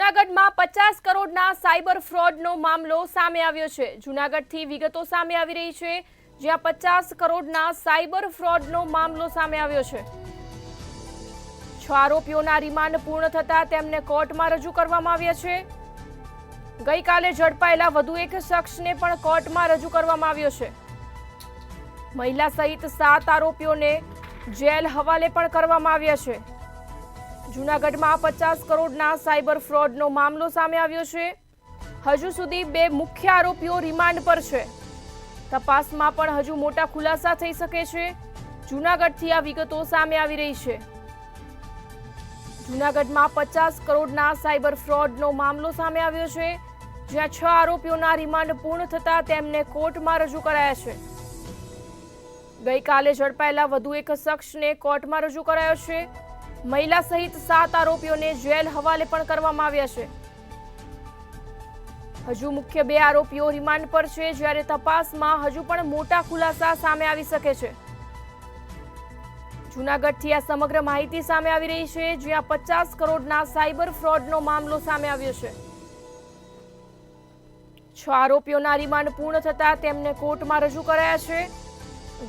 જૂનાગઢમાં 50 કરોડના સાયબર ફ્રોડનો મામલો સામે આવ્યો છે। જૂનાગઢથી વિગતો સામે આવી રહી છે, જ્યાં 50 કરોડના સાયબર ફ્રોડનો મામલો સામે આવ્યો છે। 6 આરોપીઓના રિમાન્ડ પૂર્ણ થતા તેમને કોર્ટમાં રજૂ કરવામાં આવ્યા છે। ગઈકાલે ઝડપાયેલા વધુ એક શખ્સને પણ કોર્ટમાં રજૂ કરવામાં આવ્યો છે। મહિલા સહિત 7 આરોપીઓને જેલ હવાલે પણ કરવામાં આવ્યા છે। જૂનાગઢમાં 50 કરોડના સાયબર ફ્રોડનો મામલો સામે આવ્યો છે। હજુ સુધી 2 મુખ્ય આરોપીઓ રિમાન્ડ પર છે। તપાસમાં પણ હજુ મોટા ખુલાસા થઈ શકે છે। જૂનાગઢથી આ વિગતો સામે આવી રહી છે। જૂનાગઢમાં 50 કરોડના સાયબર ફ્રોડનો મામલો સામે આવ્યો છે, જ્યાં 6 આરોપીઓના રિમાન્ડ પૂર્ણ થતા તેમને કોર્ટમાં રજૂ કરાયા છે। ગઈકાલે ઝડપાયેલા વધુ એક શખ્સને કોર્ટમાં રજૂ કરાયો છે। મહિલા સહિત 7 આરોપીઓને જેલ હવાલે પણ કરવામાં આવ્યા છે। હજુ મુખ્ય 2 આરોપીઓ રિમાન્ડ પર છે, જ્યારે તપાસમાં હજુ પણ મોટા ખુલાસા સામે આવી શકે છે। જૂનાગઢથી આ સમગ્ર માહિતી સામે આવી રહી છે, જ્યાં 50 કરોડના સાયબર ફ્રોડનો મામલો સામે આવ્યો છે। 6 આરોપીઓના રિમાન્ડ પૂર્ણ થતા તેમને કોર્ટમાં રજૂ કરાયા છે।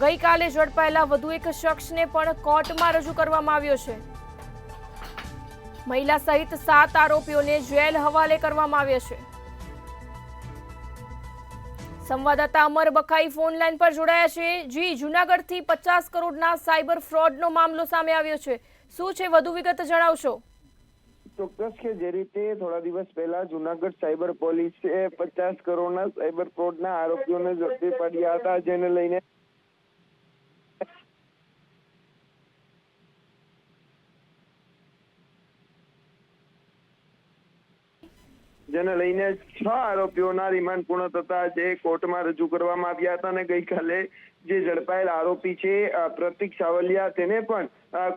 ગઈકાલે ઝડપાયેલા વધુ એક શખ્સને પણ કોર્ટમાં રજૂ કરવામાં આવ્યો છે। મહિલા સહિત 7 આરોપીઓને જેલ હવાલે કરવામાં આવ્યા છે। સંવાદદાતા અમર બખાઈ ફોન લાઈન પર જોડાયા છે। જી, જૂનાગઢથી 50 કરોડના સાયબર ફ્રોડનો મામલો સામે આવ્યો છે, શું છે વધુ વિગત જણાવશો? ચોક્કસ કે જે રીતે થોડા દિવસ પહેલા જૂનાગઢ સાયબર પોલીસે 50 કરોડના સાયબર ફ્રોડના આરોપીઓને ઝડપી પાડ્યા હતા, જેને લઈને છ આરોપીઓના રિમાન્ડ પૂર્ણ થતા જે કોર્ટમાં રજૂ કરવામાં આવ્યા હતા અને ગઈકાલે જે ઝડપાયેલ આરોપી છે પ્રતિક સાવલિયા તેને પણ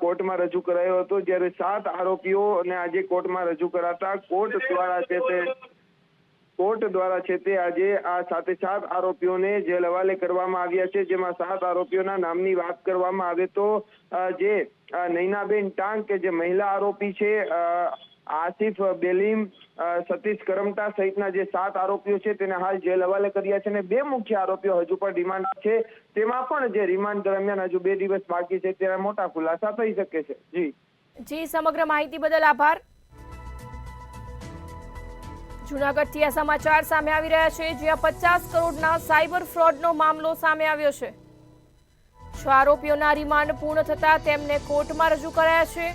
કોર્ટમાં રજૂ કરાયો હતો, જ્યારે 7 આરોપીઓને આજે કોર્ટમાં રજૂ કરાતા કોર્ટ દ્વારા છે તે આજે આ 7 આરોપીઓને જેલ હવાલે કરવામાં આવ્યા છે, જેમાં 7 આરોપીઓના નામની વાત કરવામાં આવે તો જે નૈનાબેન ટાંગ કે જે મહિલા આરોપી છે, આસિફ બેલીમ, સતીશ કરમટા સહિતના જે 7 આરોપીઓ છે તેને હાલ જેલ હવાલે કર્યા છે અને 2 મુખ્ય આરોપીઓ હજુ પણ રિમાન્ડ છે। તેમાં પણ જે રિમાન્ડ દરમિયાન હજુ 2 દિવસ બાકી છે, તેના મોટા ખુલાસા થઈ શકે છે। જી, સમગ્ર માહિતી બદલ આભાર। જૂનાગઢથી આ સમાચાર સામે આવી રહ્યા છે, જ્યાં 50 કરોડના સાયબર ફ્રોડનો મામલો સામે આવ્યો છે। 6 આરોપીઓના રિમાન્ડ પૂર્ણ થતા તેમને કોર્ટમાં રજૂ કરાયા છે।